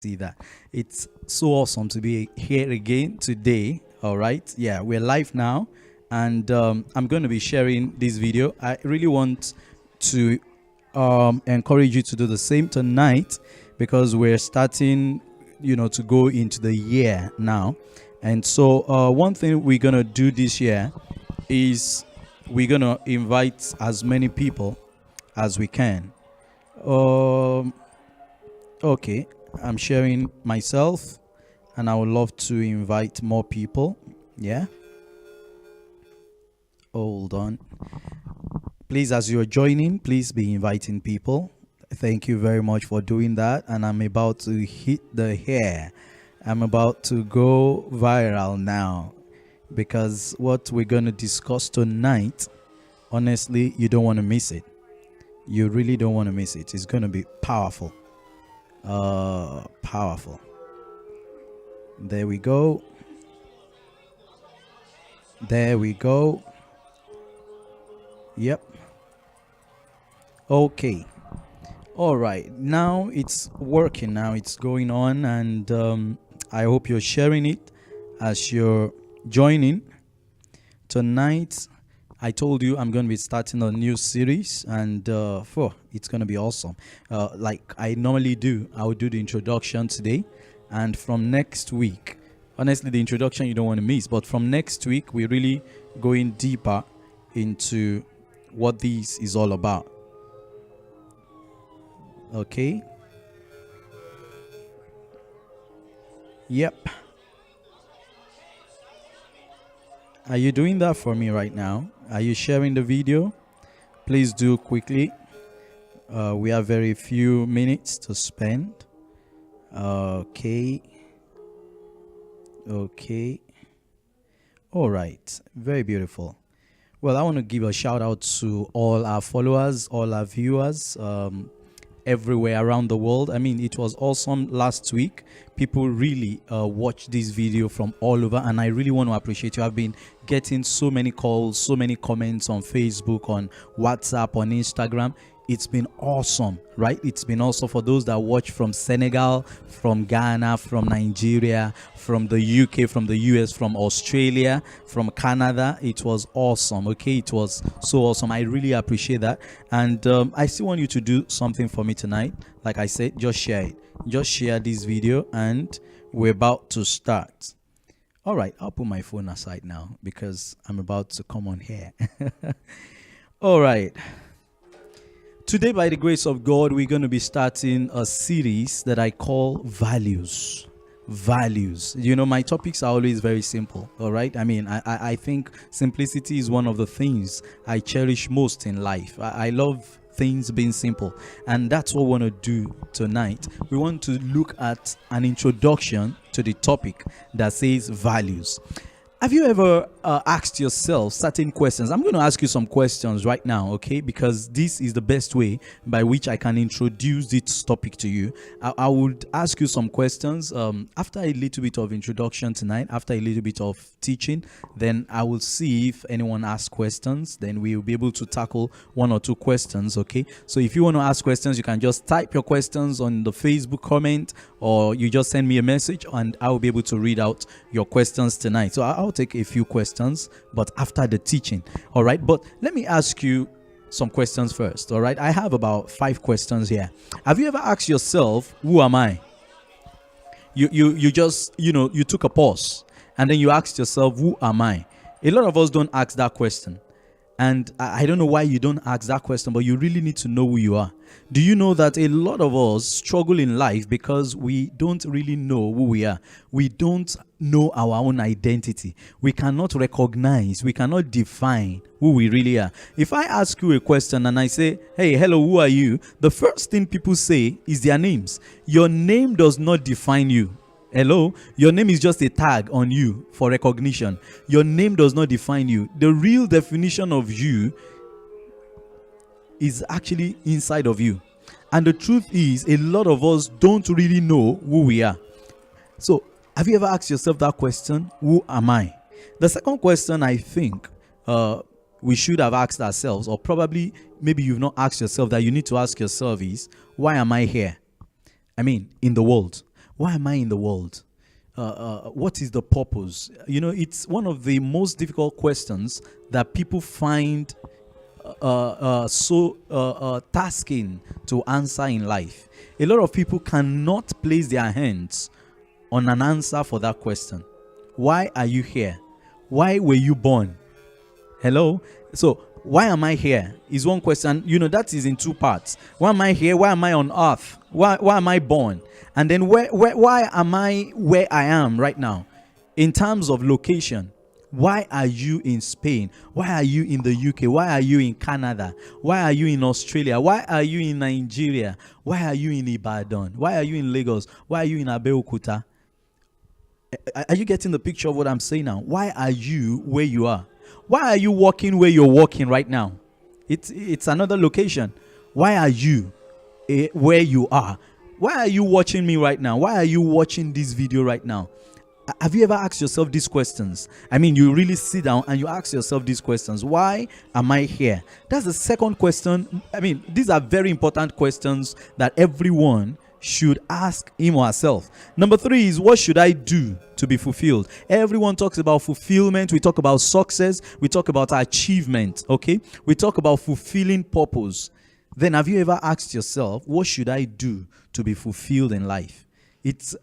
See that. It's so awesome to be here again today. All right. Yeah, we're live now. And I'm going to be sharing this video. I really want to encourage you to do the same tonight because we're starting, to go into the year now. And so one thing we're going to do this year is we're going to invite as many people as we can. Okay, I'm sharing myself and I would love to invite more people. Yeah. Hold on. Please, as you're joining, please be inviting people. Thank you very much for doing that. And I'm about to hit the hair. I'm about to go viral now because what we're going to discuss tonight, honestly, you don't want to miss it. You really don't want to miss it. It's going to be powerful. Powerful. There we go. There we go. Yep. Okay. All right. Now it's working. Now it's going on, and I hope you're sharing it as you're joining. Tonight, I told you I'm going to be starting a new series, and it's going to be awesome. Like I normally do, I will do the introduction today, and from next week, honestly, the introduction you don't want to miss, but from next week, we're really going deeper into what this is all about. Okay? Yep. Are you doing that for me right now? Are you sharing the video? Please do quickly. We have very few minutes to spend. Okay. All right. Very beautiful. Well, I want to give a shout out to all our followers, all our viewers, everywhere around the world. I mean, it was awesome last week. People really watched this video from all over, and I really want to appreciate you. I've been getting so many calls, so many comments on Facebook, on WhatsApp, on Instagram. It's been awesome, right? It's been awesome for those that watch from Senegal, from Ghana, from Nigeria, from the UK, from the US, from Australia, from Canada. It was awesome, okay? It was so awesome. I really appreciate that. And I still want you to do something for me tonight. Like I said, just share it. Just share this video, and we're about to start. All right, I'll put my phone aside now because I'm about to come on here. All right. Today, by the grace of God, we're going to be starting a series that I call Values. Values. My topics are always very simple, all right? I mean, I think simplicity is one of the things I cherish most in life. I love things being simple, and that's what we want to do tonight. We want to look at an introduction to the topic that says values. Have you ever asked yourself certain questions? I'm going to ask you some questions right now, okay? Because this is the best way by which I can introduce this topic to you. I would ask you some questions after a little bit of introduction tonight, after a little bit of teaching. Then I will see if anyone asks questions. Then we will be able to tackle one or two questions, okay? So if you want to ask questions, you can just type your questions on the Facebook comment, or you just send me a message, and I will be able to read out your questions tonight. So I'll take a few questions, but after the teaching. All right. But let me ask you some questions first. All right. I have about 5 questions here. Have you ever asked yourself, who am I? You just, you took a pause and then you asked yourself, who am I? A lot of us don't ask that question. And I don't know why you don't ask that question, but you really need to know who you are. Do you know that a lot of us struggle in life because we don't really know who we are? We don't know our own identity. We cannot recognize, we cannot define who we really are. If I ask you a question and I say, hey, hello, who are you? The first thing people say is their names. Your name does not define you. Hello, your name is just a tag on you for recognition. Your name does not define you. The real definition of you is actually inside of you. And the truth is, a lot of us don't really know who we are. So, have you ever asked yourself that question? Who am I? The second question I think we should have asked ourselves, or probably maybe you've not asked yourself that you need to ask yourself is, why am I here? I mean, in the world. Why am I in the world? What is the purpose? It's one of the most difficult questions that people find so tasking to answer in life. A lot of people cannot place their hands on an answer for that question. Why are you here? Why were you born? Hello? So, why am I here is one question. That is in two parts. Why am I here? Why am I on earth? Why am I born? And then why am I where I am right now? In terms of location, why are you in Spain? Why are you in the UK? Why are you in Canada? Why are you in Australia? Why are you in Nigeria? Why are you in Ibadan? Why are you in Lagos? Why are you in Abeokuta? Are you getting the picture of what I'm saying now? Why are you where you are? Why are you walking where you're walking right now? It's another location. Why are you where you are? Why are you watching me right now? Why are you watching this video right now? Have you ever asked yourself these questions? I mean, you really sit down and you ask yourself these questions. Why am I here? That's the second question. I mean, these are very important questions that everyone should ask him or herself. Number 3 is, what should I do to be fulfilled? Everyone talks about fulfillment. We talk about success. We talk about achievement. Okay? We talk about fulfilling purpose. Then have you ever asked yourself, what should I do to be fulfilled in life? It's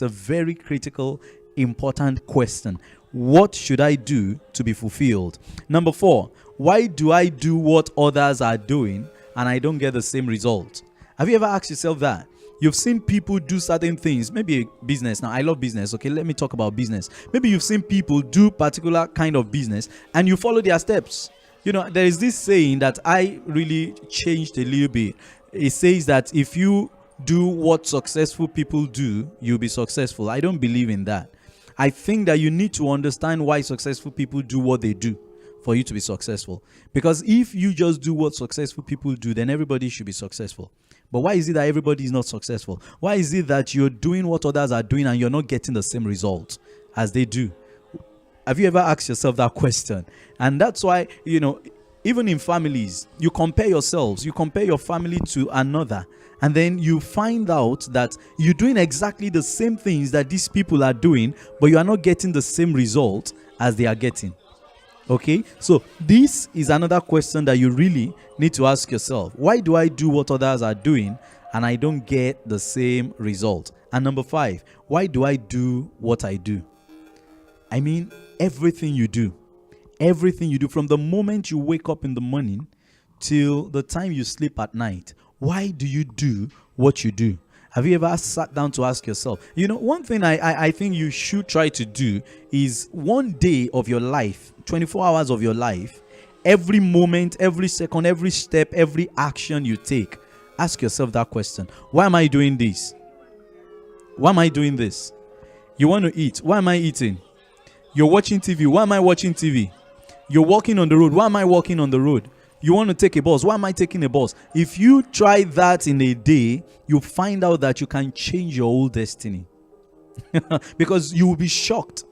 a very critical, important question. What should I do to be fulfilled? Number 4, why do I do what others are doing and I don't get the same result? Have you ever asked yourself that? You've seen people do certain things, maybe business. Now, I love business. Okay, let me talk about business. Maybe you've seen people do particular kind of business and you follow their steps. There is this saying that I really changed a little bit. It says that if you do what successful people do, you'll be successful. I don't believe in that. I think that you need to understand why successful people do what they do for you to be successful. Because if you just do what successful people do, then everybody should be successful. But why is it that everybody is not successful? Why is it that you're doing what others are doing and you're not getting the same result as they do? Have you ever asked yourself that question? And that's why, even in families, you compare yourselves, you compare your family to another, and then you find out that you're doing exactly the same things that these people are doing, but you are not getting the same result as they are getting. Okay, so this is another question that you really need to ask yourself. Why do I do what others are doing and I don't get the same result? And number 5, why do I do what I do? I mean, everything you do from the moment you wake up in the morning till the time you sleep at night, why do you do what you do? Have you ever sat down to ask yourself? One thing I think you should try to do is one day of your life, 24 hours of your life, every moment, every second, every step, every action you take, ask yourself that question. Why am I doing this? Why am I doing this? You want to eat. Why am I eating? You're watching TV. Why am I watching TV? You're walking on the road. Why am I walking on the road? You want to take a bus. Why am I taking a bus? If you try that in a day, you'll find out that you can change your whole destiny. Because you will be shocked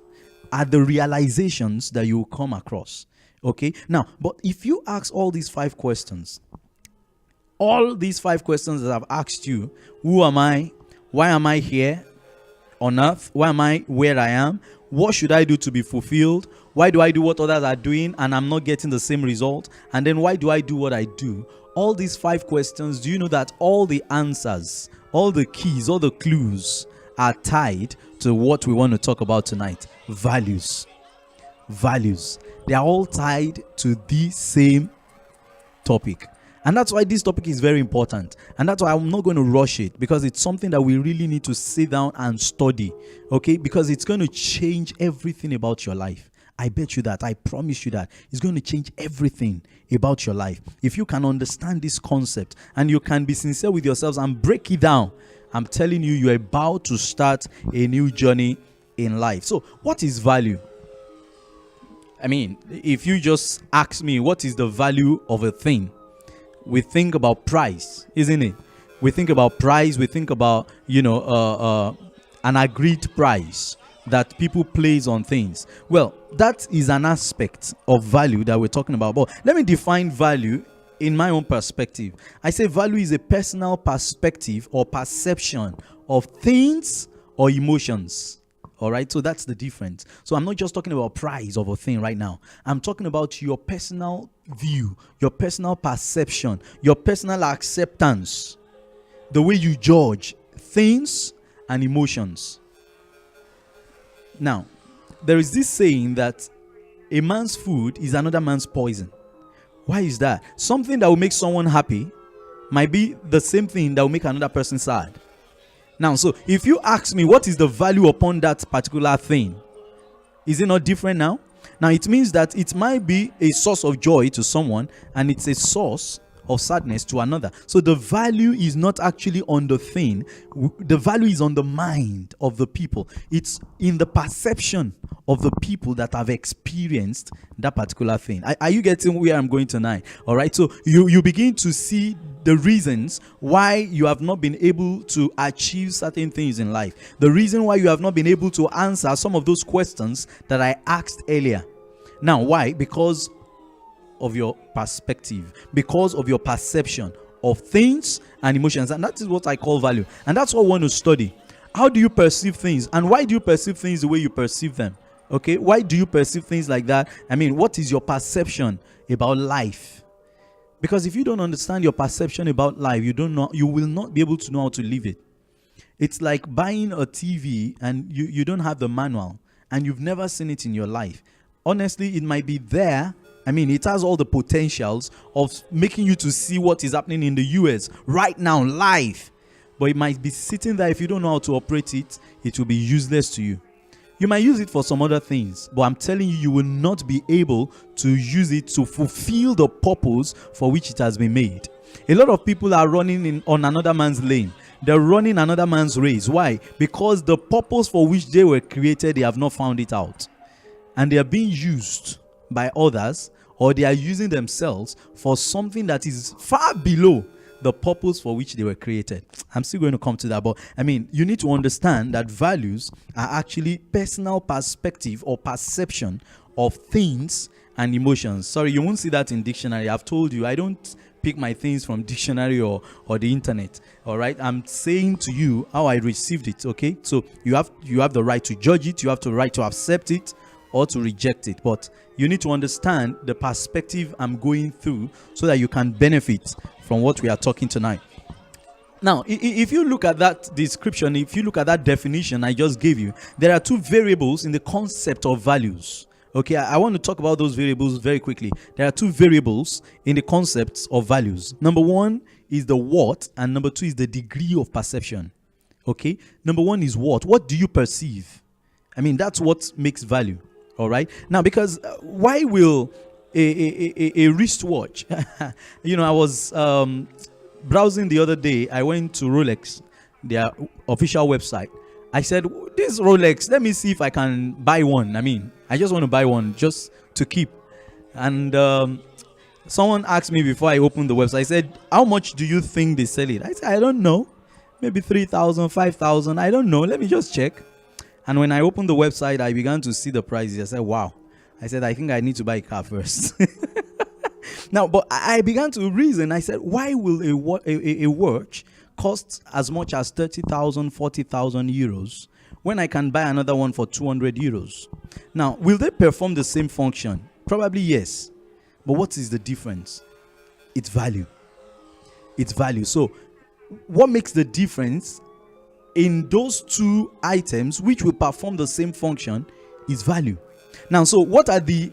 at the realizations that you will come across. Okay? Now, but if you ask all these 5 questions that I've asked you, who am I? Why am I here on earth? Why am I where I am? What should I do to be fulfilled? Why do I do what others are doing and I'm not getting the same result? And then why do I do what I do? All these 5 questions, do you know that all the answers, all the keys, all the clues are tied to what we want to talk about tonight? Values. Values. They are all tied to the same topic. And that's why this topic is very important. And that's why I'm not going to rush it, because it's something that we really need to sit down and study. Okay? Because it's going to change everything about your life. I bet you that. I promise you that. It's going to change everything about your life. If you can understand this concept and you can be sincere with yourselves and break it down, I'm telling you, you're about to start a new journey in life. So, what is value? I mean, if you just ask me, what is the value of a thing? We think about price, isn't it? We think about price. We think about, an agreed price that people place on things. Well, that is an aspect of value that we're talking about. But let me define value in my own perspective. I say value is a personal perspective or perception of things or emotions. All right, so that's the difference. So I'm not just talking about price of a thing right now. I'm talking about your personal view, your personal perception, your personal acceptance, the way you judge things and emotions. Now, there is this saying that a man's food is another man's poison. Why is that? Something that will make someone happy might be the same thing that will make another person sad. Now, so if you ask me what is the value upon that particular thing, is it not different now? Now, it means that it might be a source of joy to someone and it's a source of sadness to another. So the value is not actually on the thing. The value is on the mind of the people. It's in the perception of the people that have experienced that particular thing. Are you getting where I'm going tonight? All right. So you begin to see the reasons why you have not been able to achieve certain things in life. The reason why you have not been able to answer some of those questions that I asked earlier. Now, why? Because of your perspective, because of your perception of things and emotions. And that is what I call value. And that's what we want to study. How do you perceive things? And why do you perceive things the way you perceive them? Okay, why do you perceive things like that? I mean, what is your perception about life? Because if you don't understand your perception about life, you will not be able to know how to live it. It's like buying a TV and you don't have the manual and you've never seen it in your life. Honestly, it might be there. I mean, it has all the potentials of making you to see what is happening in the US right now, live. But it might be sitting there. If you don't know how to operate it, it will be useless to you. You might use it for some other things, but I'm telling you, you will not be able to use it to fulfill the purpose for which it has been made. A lot of people are running on another man's lane. They're running another man's race. Why? Because the purpose for which they were created, they have not found it out. And they are being used by others, or they are using themselves for something that is far below the purpose for which they were created. I'm still going to come to that, but I mean, you need to understand that values are actually personal perspective or perception of things and emotions. Sorry, you won't see that in dictionary. I've told you, I don't pick my things from dictionary or the internet. All right, I'm saying to you how I received it. Okay, so you have the right to judge it, you have the right to accept it or to reject it, but you need to understand the perspective I'm going through so that you can benefit from what we are talking tonight. Now, if you look at that description, if you look at that definition I just gave you, there are two variables in the concept of values. Okay, I want to talk about those variables very quickly. There are two variables in the concepts of values. Number one is the what, and number two is the degree of perception. Okay, number one is what. What do you perceive? I mean, that's what makes value. All right. Now, because why will a wristwatch? I was browsing the other day. I went to Rolex, their official website. I said, this Rolex, let me see if I can buy one. I mean, I just want to buy one just to keep. And someone asked me before I opened the website, I said, how much do you think they sell it? I said, I don't know. Maybe 3,000, 5,000. I don't know. Let me just check. And when I opened the website, I began to see the prices. I said, wow. I said, I think I need to buy a car first. Now, but I began to reason. I said, why will a watch cost as much as 30,000, 40,000 euros when I can buy another one for 200 euros? Now, will they perform the same function? Probably yes. But what is the difference? It's value. It's value. So what makes the difference in those two items which will perform the same function is value. Now, so what are the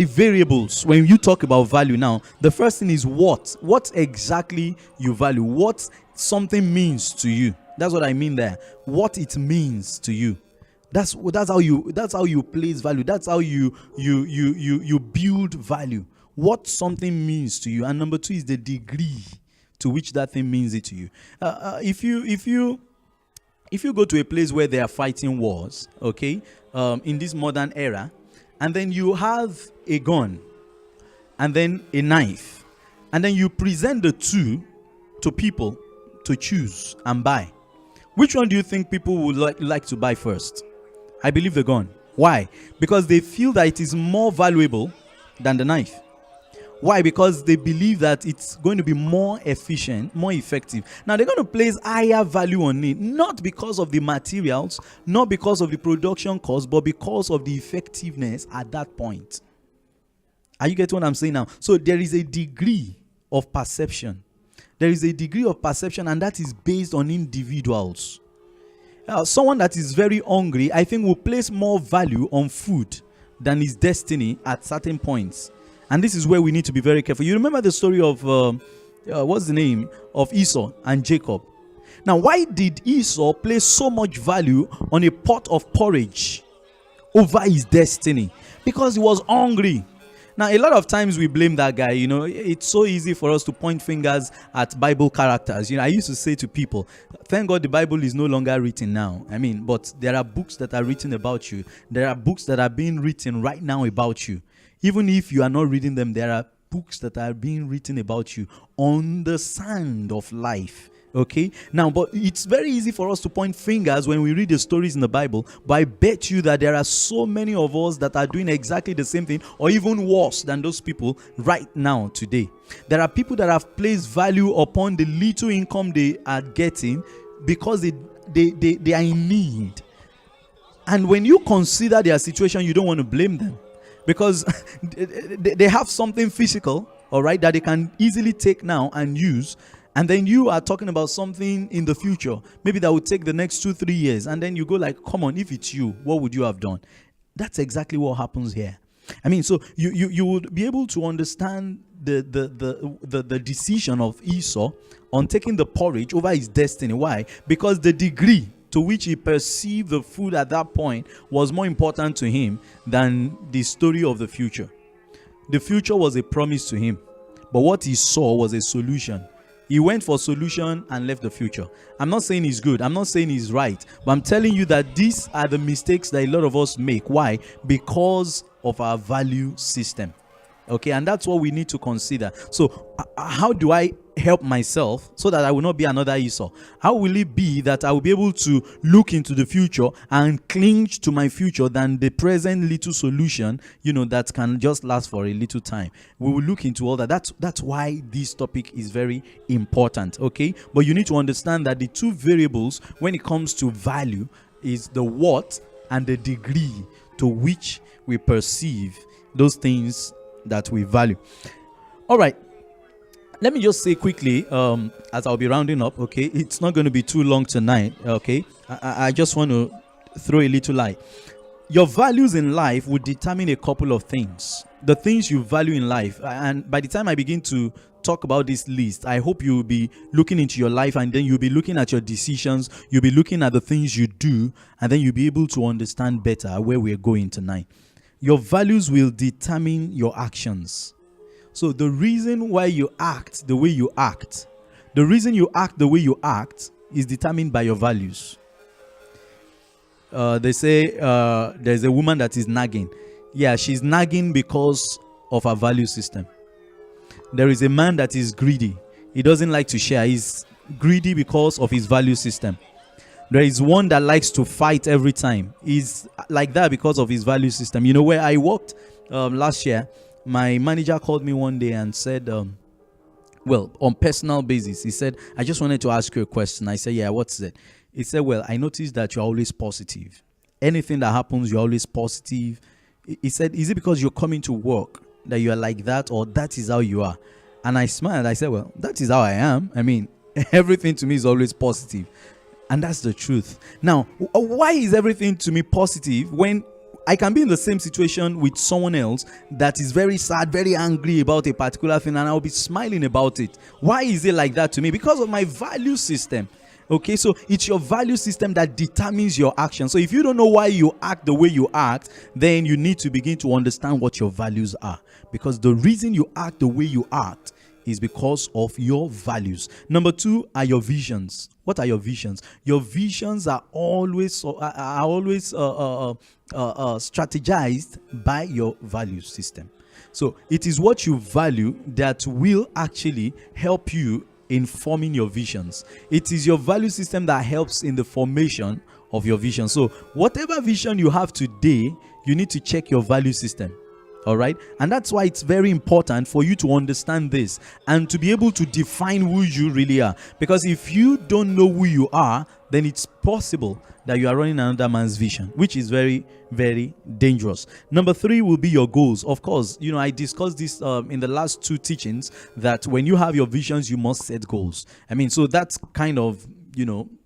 variables when you talk about value? Now, the first thing is what exactly you value, what something means to you. That's what I mean there. What it means to you. That's how you place value. That's how you build value. What something means to you. And number two is the degree to which that thing means it to you. If you go to a place where they are fighting wars, okay, in this modern era, and then you have a gun and then a knife, and then you present the two to people to choose and buy, which one do you think people would like to buy first? I believe the gun. Why? Because they feel that it is more valuable than the knife. Why? Because they believe that it's going to be more efficient, more effective. Now they're going to place higher value on it, not because of the materials, not because of the production cost, but because of the effectiveness at that point. Are you getting what I'm saying now? So there is a degree of perception. There is a degree of perception, and that is based on individuals. Someone that is very hungry, I think, will place more value on food than his destiny at certain points. And this is where we need to be very careful. You remember the story of, what's the name? Of Esau and Jacob. Now, why did Esau place so much value on a pot of porridge over his destiny? Because he was hungry. Now, a lot of times we blame that guy. It's so easy for us to point fingers at Bible characters. I used to say to people, thank God the Bible is no longer written now. But there are books that are written about you. There are books that are being written right now about you. Even if you are not reading them, there are books that are being written about you on the sand of life. Okay? Now, but it's very easy for us to point fingers when we read the stories in the Bible, but I bet you that there are so many of us that are doing exactly the same thing, or even worse than those people right now today. There are people that have placed value upon the little income they are getting because they are in need. And when you consider their situation, you don't want to blame them, because they have something physical, all right, that they can easily take now and use. And then you are talking about something in the future, maybe that would take the next 2-3 years. And then you go like, come on, if it's you, what would you have done? That's exactly what happens here. So you would be able to understand the decision of Esau on taking the porridge over his destiny. Why? Because the degree to which he perceived the food at that point was more important to him than the story of the future. The future was a promise to him, but what he saw was a solution. He went for solution and left the future. I'm not saying he's good. I'm not saying he's right. But I'm telling you that these are the mistakes that a lot of us make. Why? Because of our value system. Okay, and that's what we need to consider. So how do I help myself so that I will not be another Esau? How will it be that I will be able to look into the future and cling to my future than the present little solution, that can just last for a little time? We will look into all that. That's why this topic is very important, okay? But you need to understand that the two variables when it comes to value is the what and the degree to which we perceive those things that we value. All right, let me just say quickly, as I'll be rounding up, okay, it's not going to be too long tonight, okay? I just want to throw a little light. Your values in life will determine a couple of things, the things you value in life. And by the time I begin to talk about this list, I hope you will be looking into your life, and then you'll be looking at your decisions, you'll be looking at the things you do, and then you'll be able to understand better where we're going tonight. Your values will determine your actions. So the reason why you act the way you act, the reason you act the way you act is determined by your values. They say there's a woman that is nagging. Yeah, she's nagging because of her value system. There is a man that is greedy. He doesn't like to share. He's greedy because of his value system. There is one that likes to fight every time. He's like that because of his value system. Where I worked last year, my manager called me one day and said, on personal basis, he said, I just wanted to ask you a question. I said, yeah, what's that? He said, well, I noticed that you're always positive. Anything that happens, you're always positive. He said, is it because you're coming to work that you are like that, or that is how you are? And I smiled. I said, well, that is how I am. Everything to me is always positive. And that's the truth. Now, why is everything to me positive when I can be in the same situation with someone else that is very sad, very angry about a particular thing, and I'll be smiling about it? Why is it like that to me? Because of my value system. Okay, so it's your value system that determines your action. So if you don't know why you act the way you act, then you need to begin to understand what your values are. Because the reason you act the way you act is because of your values. Number 2 are your visions. What are your visions? Your visions are always strategized by your value system. So it is what you value that will actually help you in forming your visions. It is your value system that helps in the formation of your vision. So whatever vision you have today, you need to check your value system. All right. And that's why it's very important for you to understand this and to be able to define who you really are. Because if you don't know who you are, then it's possible that you are running another man's vision, which is very, very dangerous. Number 3 will be your goals. Of course, I discussed this in the last 2 teachings, that when you have your visions, you must set goals. So that's kind of,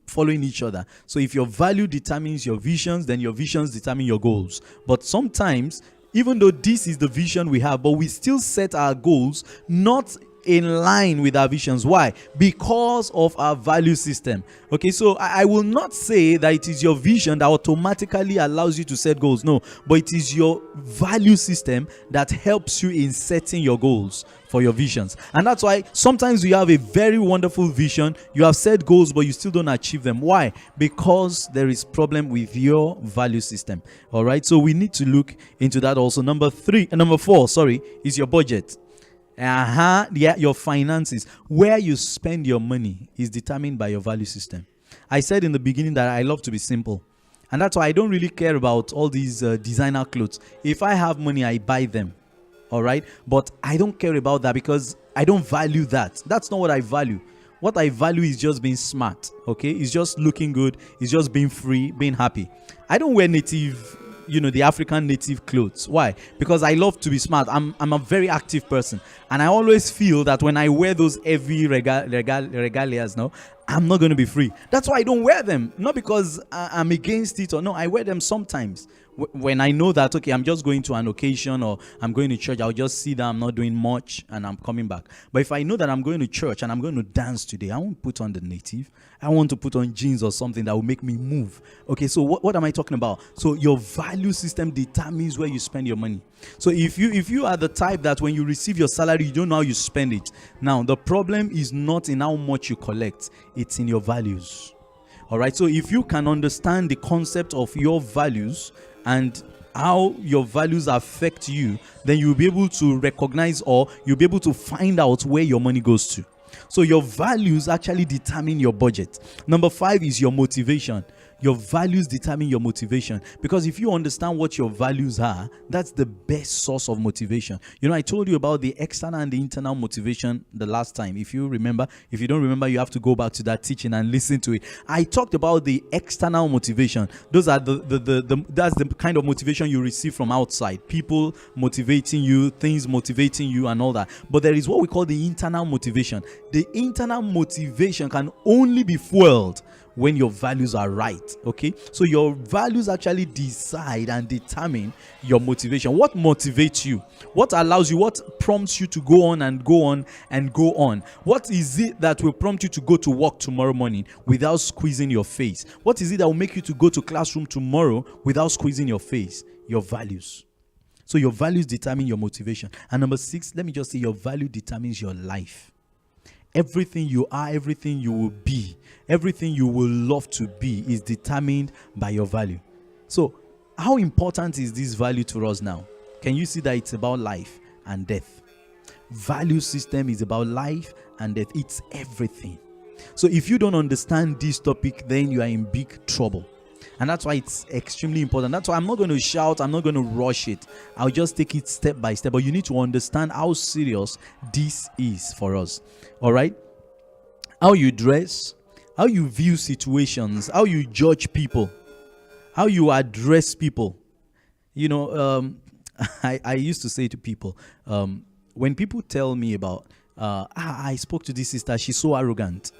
following each other. So if your value determines your visions, then your visions determine your goals. But sometimes, even though this is the vision we have, but we still set our goals not in line with our visions. Why? Because of our value system. Okay, so I will not say that it is your vision that automatically allows you to set goals. No, but it is your value system that helps you in setting your goals for your visions. And that's why sometimes you have a very wonderful vision, you have set goals, but you still don't achieve them. Why? Because there is problem with your value system. All right, so we need to look into that also. Number 4 is your budget. Your finances. Where you spend your money is determined by your value system. I said in the beginning that I love to be simple, and that's why I don't really care about all these designer clothes. If I have money, I buy them. All right, but I don't care about that because I don't value that. That's not what I value. What I value is just being smart. Okay, it's just looking good. It's just being free, being happy. I don't wear the African native clothes. Why? Because I love to be smart. I'm a very active person, and I always feel that when I wear those heavy regalias now, I'm not going to be free. That's why I don't wear them. Not because I'm against it or no. I wear them sometimes when I know that, okay, I'm just going to an occasion or I'm going to church. I'll just see that I'm not doing much and I'm coming back. But if I know that I'm going to church and I'm going to dance today, I won't put on the native. I want to put on jeans or something that will make me move. Okay, so what am I talking about? So your value system determines where you spend your money. So if you are the type that when you receive your salary, you don't know how you spend it. Now, the problem is not in how much you collect. It's in your values. All right, so if you can understand the concept of your values and how your values affect you, then you'll be able to recognize or you'll be able to find out where your money goes to. So your values actually determine your budget. Number 5 is your motivation. Your values determine your motivation, because if you understand what your values are, that's the best source of motivation. I told you about the external and the internal motivation the last time. If you remember, if you don't remember, you have to go back to that teaching and listen to it. I talked about the external motivation. Those are that's the kind of motivation you receive from outside. People motivating you, things motivating you and all that. But there is what we call the internal motivation. The internal motivation can only be fueled when your values are right. Okay, so your values actually decide and determine your motivation. What motivates you? What allows you? What prompts you to go on and go on and go on? What is it that will prompt you to go to work tomorrow morning without squeezing your face? What is it that will make you to go to classroom tomorrow without squeezing your face? Your values. So your values determine your motivation. And number 6, let me just say, your value determines your life. Everything you are, everything you will be, everything you will love to be is determined by your value. So how important is this value to us now? Can you see that it's about life and death? Value system is about life and death. It's everything. So if you don't understand this topic, then you are in big trouble. And that's why it's extremely important. That's why I'm not going to shout. I'm not going to rush it. I'll just take it step by step. But you need to understand how serious this is for us. All right? How you dress, how you view situations, how you judge people, how you address people. I used to say to people, when people tell me about, I spoke to this sister, she's so arrogant.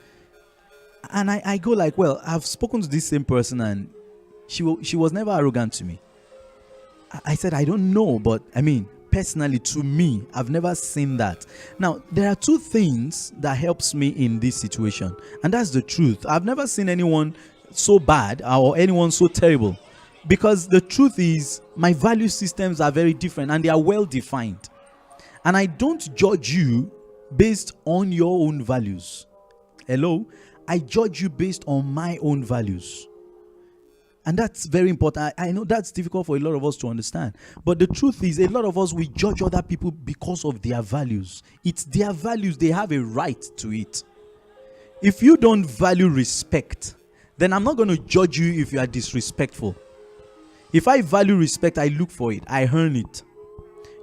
And I go like, well, I've spoken to this same person and she was never arrogant to me. I said, I don't know, but personally, to me, I've never seen that. Now, there are 2 things that helps me in this situation, and that's the truth. I've never seen anyone so bad or anyone so terrible, because the truth is my value systems are very different and they are well defined. And I don't judge you based on your own values. Hello? I judge you based on my own values. And that's very important. I know that's difficult for a lot of us to understand. But the truth is, a lot of us, we judge other people because of their values. It's their values. They have a right to it. If you don't value respect, then I'm not going to judge you if you are disrespectful. If I value respect, I look for it. I earn it.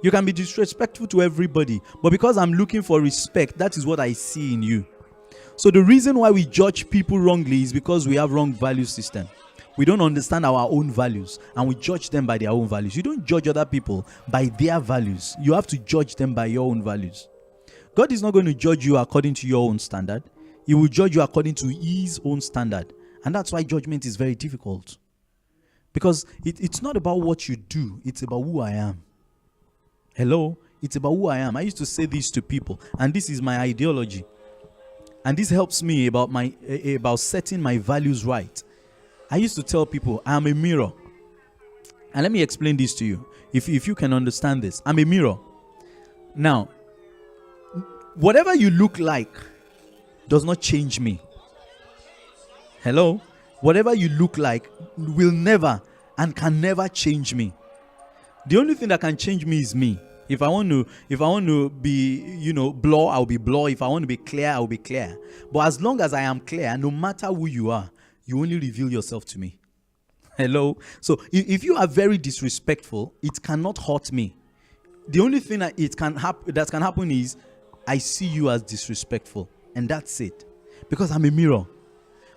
You can be disrespectful to everybody, but because I'm looking for respect, that is what I see in you. So the reason why we judge people wrongly is because we have wrong value system. We don't understand our own values, and we judge them by their own values. You don't judge other people by their values. You have to judge them by your own values. God is not going to judge you according to your own standard. He will judge you according to his own standard. And that's why judgment is very difficult. Because it's not about what you do. It's about who I am. Hello? It's about who I am. I used to say this to people. And this is my ideology. And this helps me about setting my values right. I used to tell people, I am a mirror. And let me explain this to you. If you can understand this. I'm a mirror. Now, whatever you look like does not change me. Hello? Whatever you look like will never and can never change me. The only thing that can change me is me. If I want to be, blur, I'll be blur. If I want to be clear, I'll be clear. But as long as I am clear, no matter who you are, you only reveal yourself to me. Hello? So if you are very disrespectful, it cannot hurt me. The only thing that can happen is I see you as disrespectful. And that's it. Because I'm a mirror.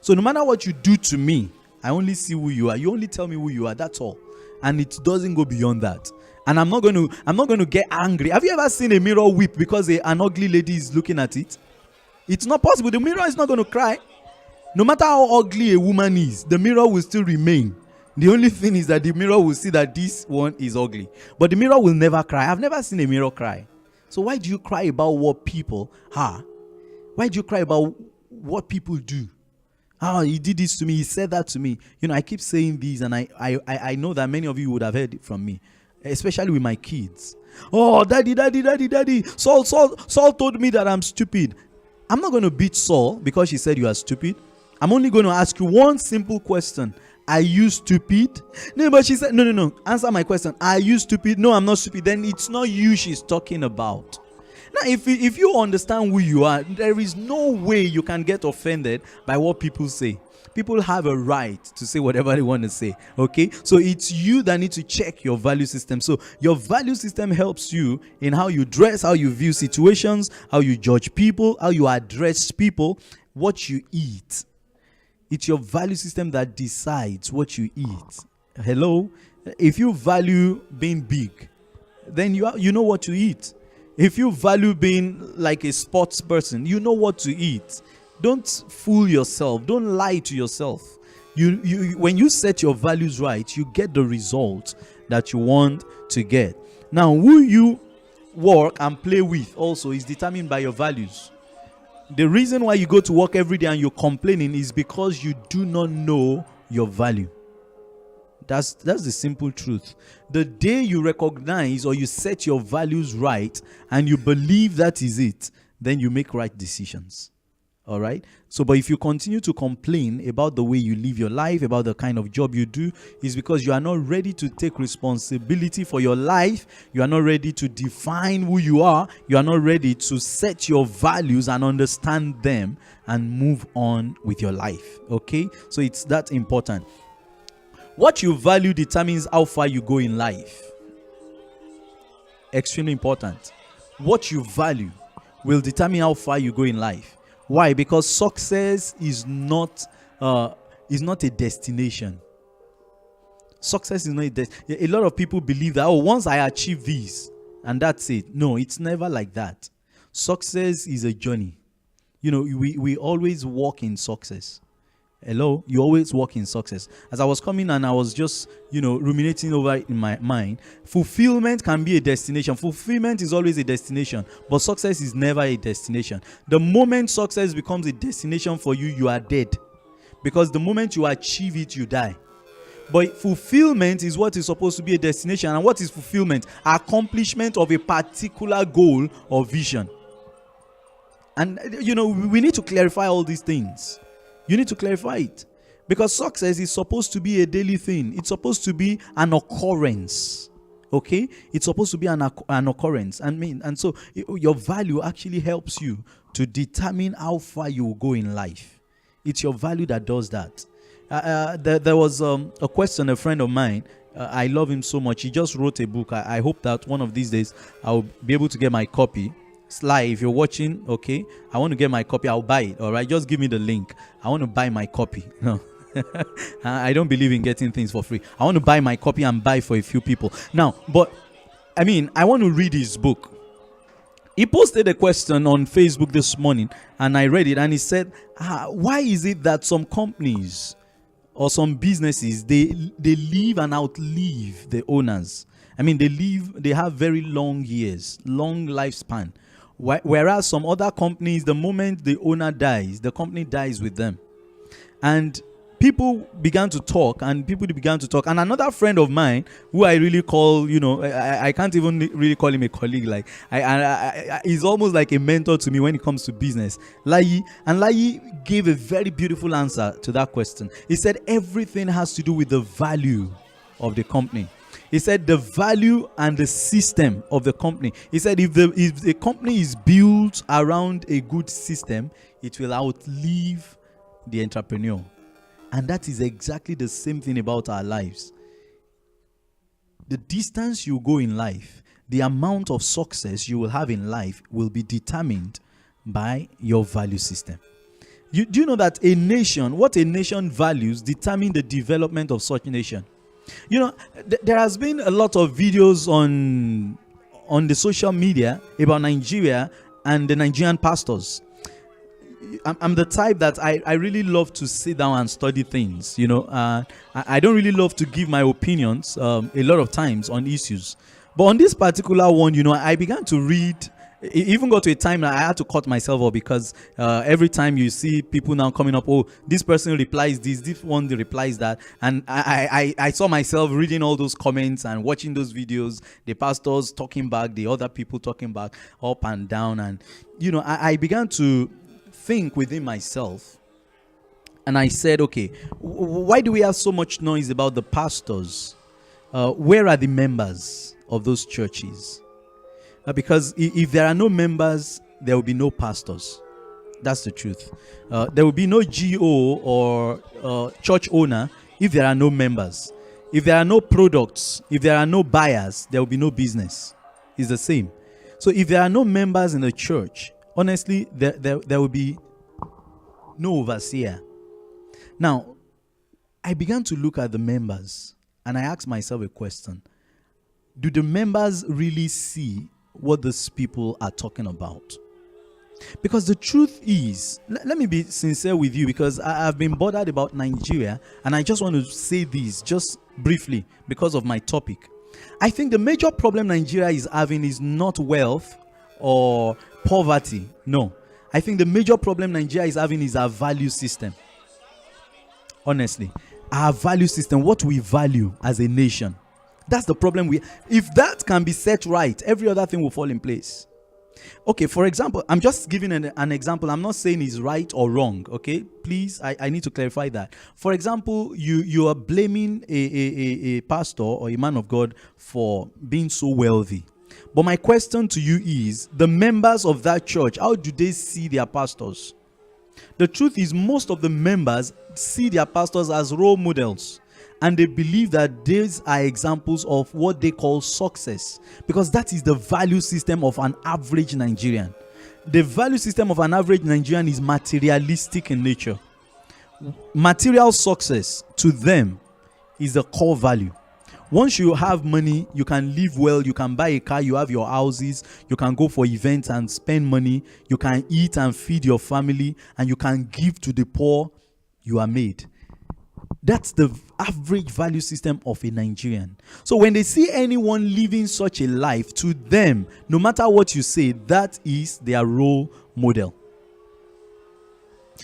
So no matter what you do to me, I only see who you are. You only tell me who you are. That's all. And it doesn't go beyond that. And I'm not going to get angry. Have you ever seen a mirror weep because an ugly lady is looking at it? It's not possible. The mirror is not going to cry. No matter how ugly a woman is, the mirror will still remain. The only thing is that the mirror will see that this one is ugly. But the mirror will never cry. I've never seen a mirror cry. So why do you cry about what people are? Why do you cry about what people do? Oh, he did this to me. He said that to me. I keep saying these, and I know that many of you would have heard it from me, especially with my kids. Oh, daddy. Saul told me that I'm stupid. I'm not going to beat Saul because she said you are stupid. I'm only going to ask you one simple question. Are you stupid? No, but she said, no. Answer my question. Are you stupid? No, I'm not stupid. Then it's not you she's talking about. Now, if you understand who you are, there is no way you can get offended by what people say. People have a right to say whatever they want to say. Okay? So it's you that need to check your value system. So your value system helps you in how you dress, how you view situations, how you judge people, how you address people, what you eat. It's your value system that decides what you eat. Hello? If you value being big, then you know what to eat. If you value being like a sports person, you know what to eat. Don't fool yourself. Don't lie to yourself. When you set your values right, you get the result that you want to get. Now, who you work and play with also is determined by your values. The reason why you go to work every day and you're complaining is because you do not know your value. That's the simple truth. The day you recognize or you set your values right and you believe that is it, then you make right decisions. All right? So, but if you continue to complain about the way you live your life, about the kind of job you do, it's because you are not ready to take responsibility for your life. You are not ready to define who you are. You are not ready to set your values and understand them and move on with your life. Okay? So it's that important. What you value determines how far you go in life. Extremely important. What you value will determine how far you go in life. Why? Because success is not a destination. Success is not a destination. A lot of people believe that, once I achieve this, and that's it. No, it's never like that. Success is a journey. We always walk in success. Hello? You always walk in success. As I was coming and I was just, ruminating over it in my mind, fulfillment can be a destination. Fulfillment is always a destination, but success is never a destination. The moment success becomes a destination for you, you are dead. Because the moment you achieve it, you die. But fulfillment is what is supposed to be a destination. And what is fulfillment? Accomplishment of a particular goal or vision. And, we need to clarify all these things. You need to clarify it. Because success is supposed to be a daily thing. It's supposed to be an occurrence. Okay? It's supposed to be an occurrence. And so your value actually helps you to determine how far you will go in life. It's your value that does that. There was a question, a friend of mine. I love him so much. He just wrote a book. I hope that one of these days I'll be able to get my copy. Sly, if you're watching, okay, I want to get my copy. I'll buy it. All right, just give me the link. I want to buy my copy. No. I don't believe in getting things for free. I want to buy my copy and buy for a few people. Now, but I mean, I want to read his book. He posted a question on Facebook this morning, and I read it, and he said, why is it that some companies or some businesses, they live and outlive the owners? I mean, they have very long years, long lifespan. Whereas some other companies, the moment the owner dies, the company dies with them. And people began to talk. And another friend of mine, who I really call, I can't even really call him a colleague. Like, he's almost like a mentor to me when it comes to business. Lai gave a very beautiful answer to that question. He said everything has to do with the value of the company. He said the value and the system of the company. He said if the company is built around a good system, it will outlive the entrepreneur. And that is exactly the same thing about our lives. The distance you go in life, the amount of success you will have in life will be determined by your value system. Do you know that what a nation values determine the development of such nation? There has been a lot of videos on the social media about Nigeria and the Nigerian pastors. I'm the type that I really love to sit down and study things. I don't really love to give my opinions a lot of times on issues. But on this particular one, I began to read. It even got to a time that I had to cut myself off, because every time you see people now coming up, this person replies this one replies that, and I saw myself reading all those comments and watching those videos, the pastors talking back, the other people talking back, up and down, and I began to think within myself, and I said, okay, why do we have so much noise about the pastors? Where are the members of those churches? Because if there are no members, there will be no pastors. That's the truth. There will be no GO or church owner if there are no members. If there are no products, if there are no buyers, there will be no business. It's the same. So if there are no members in the church, honestly, there will be no overseer. Now, I began to look at the members, and I asked myself a question. Do the members really see what these people are talking about? Because the truth is, let me be sincere with you, because I've been bothered about Nigeria, and I just want to say this just briefly because of my topic. I think the major problem Nigeria is having is not wealth or poverty. No. I think the major problem Nigeria is having is our value system. Honestly, our value system, what we value as a nation. That's the problem. If that can be set right, every other thing will fall in place. Okay, for example, I'm just giving an example. I'm not saying it's right or wrong. Okay, please, I need to clarify that. For example, you are blaming a pastor or a man of God for being so wealthy. But my question to you is, the members of that church, how do they see their pastors? The truth is, most of the members see their pastors as role models. And they believe that these are examples of what they call success. Because that is the value system of an average Nigerian. The value system of an average Nigerian is materialistic in nature. Material success to them is the core value. Once you have money, you can live well, you can buy a car, you have your houses, you can go for events and spend money, you can eat and feed your family, and you can give to the poor. You are made. That's the average value system of a Nigerian. So when they see anyone living such a life, to them, no matter what you say, that is their role model.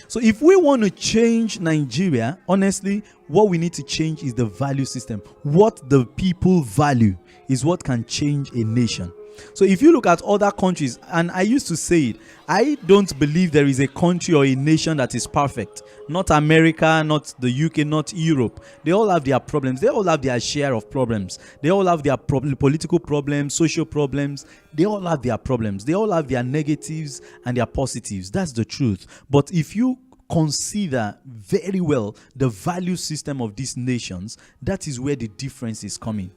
So if we want to change Nigeria, honestly, what we need to change is the value system. What the people value is what can change a nation. So if you look at other countries, and I used to say it, I don't believe there is a country or a nation that is perfect. Not America, not the UK, not Europe. They all have their problems. They all have their share of problems. They all have their political problems, social problems. They all have their problems. They all have their negatives and their positives. That's the truth. But if you consider very well the value system of these nations, that is where the difference is coming.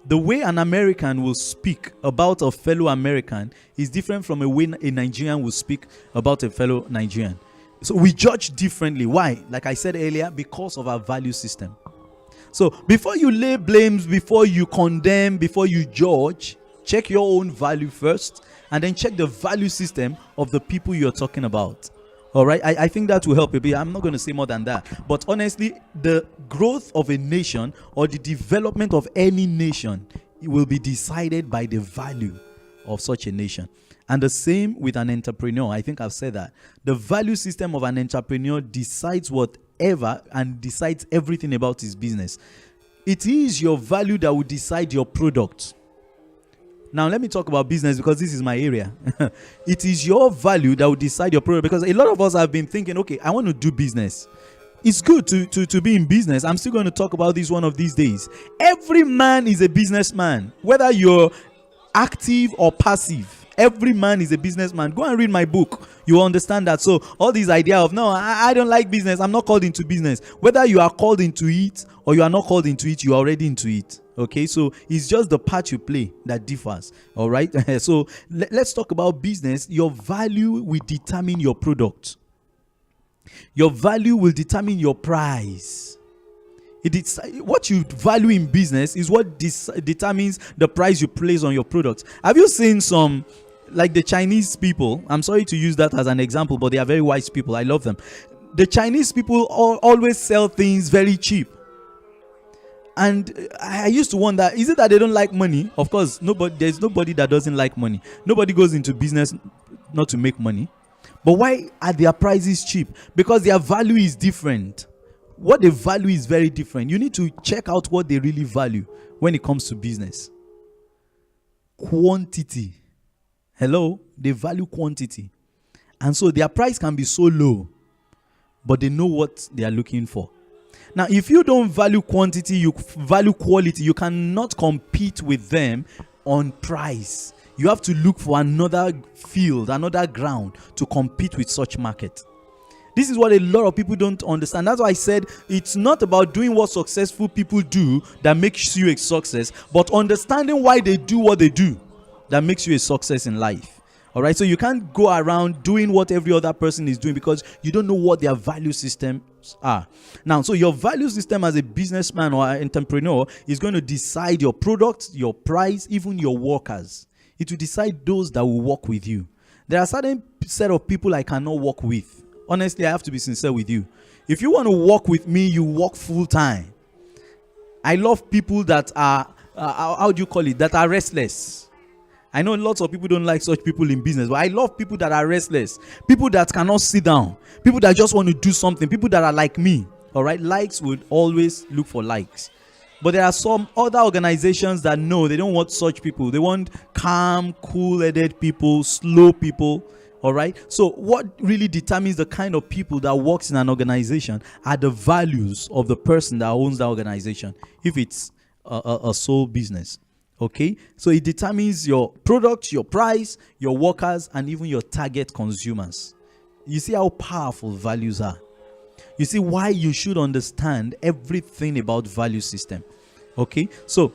The way an American will speak about a fellow American is different from a way a Nigerian will speak about a fellow Nigerian. So we judge differently. Why? Like I said earlier, because of our value system. So before you lay blames, before you condemn, before you judge, check your own value first, and then check the value system of the people you're talking about. All right, I think that will help a bit. I'm not going to say more than that. But honestly, the growth of a nation or the development of any nation will be decided by the value of such a nation. And the same with an entrepreneur. I think I've said that. The value system of an entrepreneur decides whatever and decides everything about his business. It is your value that will decide your product. Now, let me talk about business because this is my area. It is your value that will decide your product, because a lot of us have been thinking, okay, I want to do business. It's good to be in business. I'm still going to talk about this one of these days. Every man is a businessman, whether you're active or passive. Every man is a businessman. Go and read my book. You will understand that. So all this idea of, no, I don't like business, I'm not called into business. Whether you are called into it or you are not called into it, you are already into it. Okay, so it's just the part you play that differs. All right. So let's talk about business. Your value will determine your product. Your value will determine your price. What you value in business is what determines the price you place on your product. Have you seen some, like the Chinese people? I'm sorry to use that as an example, but they are very wise people. I love them. The Chinese people always sell things very cheap. And I used to wonder, is it that they don't like money? Of course, there's nobody that doesn't like money. Nobody goes into business not to make money. But why are their prices cheap? Because their value is different. What they value is very different. You need to check out what they really value when it comes to business. Quantity. Hello? They value quantity. And so their price can be so low, but they know what they are looking for. Now, if you don't value quantity, you value quality, you cannot compete with them on price. You have to look for another field, another ground to compete with such market. This is what a lot of people don't understand. That's why I said it's not about doing what successful people do that makes you a success, but understanding why they do what they do that makes you a success in life. All right, so you can't go around doing what every other person is doing because you don't know what their value systems are. Now, so your value system as a businessman or an entrepreneur is going to decide your product, your price, even your workers. It will decide those that will work with you. There are certain set of people I cannot work with. Honestly, I have to be sincere with you. If you want to work with me, you work full time. I love people that are, how do you call it, that are restless. I know lots of people don't like such people in business, but I love people that are restless, people that cannot sit down, people that just want to do something, people that are like me. All right, likes would always look for likes. But there are some other organizations that no, they don't want such people. They want calm, cool-headed people, slow people. All right. So what really determines the kind of people that works in an organization are the values of the person that owns that organization, if it's a sole business. Okay, so it determines your product, your price, your workers, and even your target consumers. You see how powerful values are. You see why you should understand everything about value system. Okay, so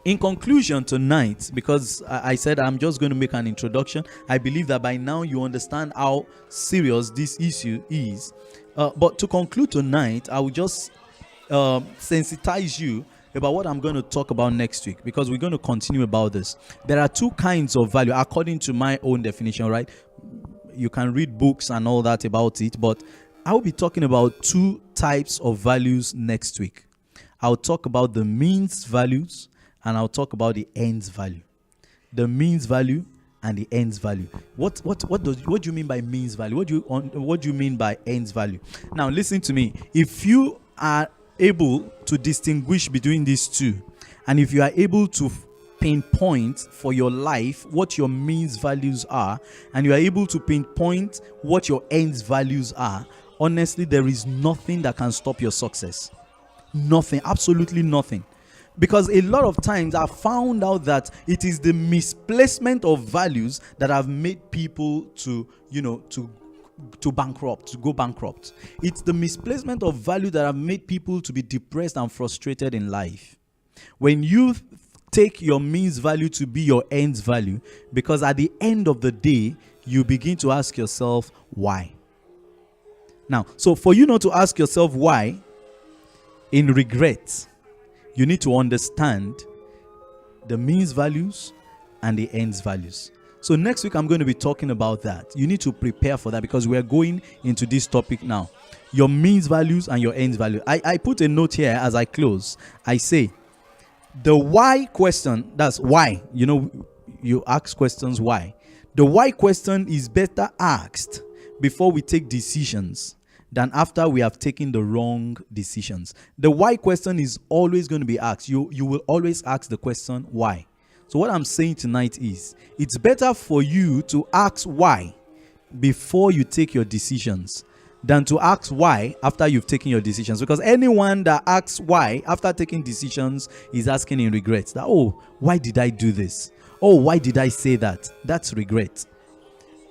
in conclusion tonight, because I said I'm just going to make an introduction, I believe that by now you understand how serious this issue is. But to conclude tonight, I will just sensitize you about what I'm going to talk about next week, because we're going to continue about this. There are two kinds of value according to my own definition, right? You can read books and all that about it, but I'll be talking about two types of values next week. I'll talk about the means values and I'll talk about the ends value. The means value and the ends value. What do you mean by means value? What do you mean by ends value? Now listen to me. If you are able to distinguish between these two, and if you are able to pinpoint for your life what your means values are, and you are able to pinpoint what your ends values are, honestly, there is nothing that can stop your success. Nothing, absolutely nothing. Because a lot of times I found out that it is the misplacement of values that have made people to to bankrupt, to go bankrupt. It's the misplacement of value that have made people to be depressed and frustrated in life. When you take your means value to be your ends value, because at the end of the day, you begin to ask yourself why. Now, so for you not to ask yourself why in regret, you need to understand the means values and the ends values. So next week, I'm going to be talking about that. You need to prepare for that because we're going into this topic now. Your means values and your ends value. I put a note here as I close. I say, the why question, that's why. You know, you ask questions why. The why question is better asked before we take decisions than after we have taken the wrong decisions. The why question is always going to be asked. You will always ask the question why. So what I'm saying tonight is, it's better for you to ask why before you take your decisions than to ask why after you've taken your decisions. Because anyone that asks why after taking decisions is asking in regret. That, oh, why did I do this? Oh, why did I say that? That's regret.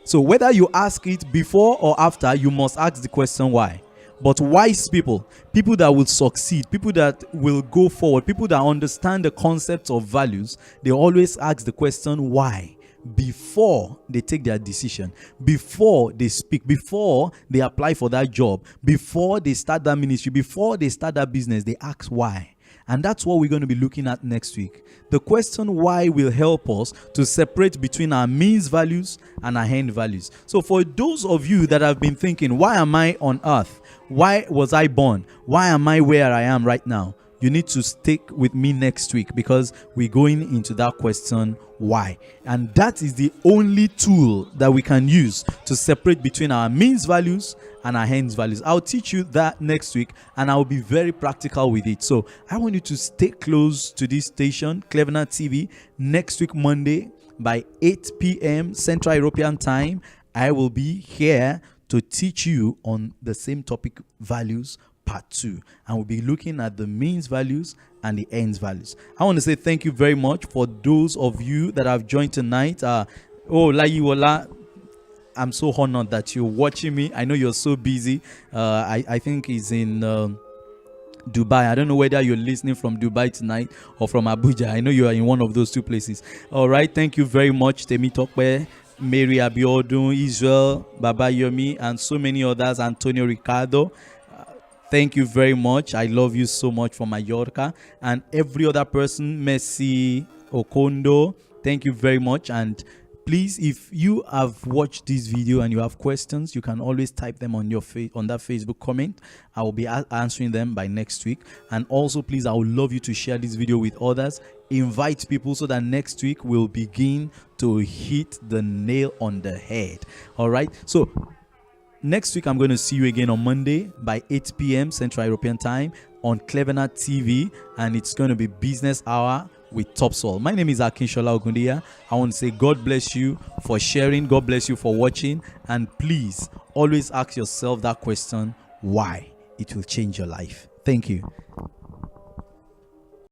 So whether you ask it before or after, you must ask the question why. But wise people, people that will succeed, people that will go forward, people that understand the concepts of values, they always ask the question why before they take their decision, before they speak, before they apply for that job, before they start that ministry, before they start that business. They ask why. And that's what we're going to be looking at next week. The question why will help us to separate between our means values and our end values. So for those of you that have been thinking, why am I on earth? Why was I born? Why am I where I am right now? You need to stick with me next week because we're going into that question why. And that is the only tool that we can use to separate between our means values and our ends values. I'll teach you that next week and I'll be very practical with it. So I want you to stay close to this station, Cleveland TV, next week Monday by 8 p.m. Central European Time. I will be here to teach you on the same topic, values part 2, and we'll be looking at the means values and the ends values. I want to say thank you very much for those of you that have joined tonight. Layiwola, I'm so honored that you're watching me. I know you're so busy. I think he's in Dubai. I don't know whether you're listening from Dubai tonight or from Abuja. I know you are in one of those two places. All right, thank you very much, Temi Tokwe, Mary Abiodun, Israel, Baba Yomi, and so many others, Antonio Ricardo. Thank you very much. I love you so much from Mallorca. And every other person, Messi, Okondo, thank you very much. And please, if you have watched this video and you have questions, you can always type them on your on that Facebook comment. I will be answering them by next week. And also, please, I would love you to share this video with others. Invite people so that next week we'll begin to hit the nail on the head. All right. So next week, I'm going to see you again on Monday by 8 p.m. Central European Time on Cleveland TV, and it's going to be Business Hour with Topsol. My name is Akinshola Ogundiya. I want to say God bless you for sharing. God bless you for watching. And please, always ask yourself that question, why? It will change your life. Thank you.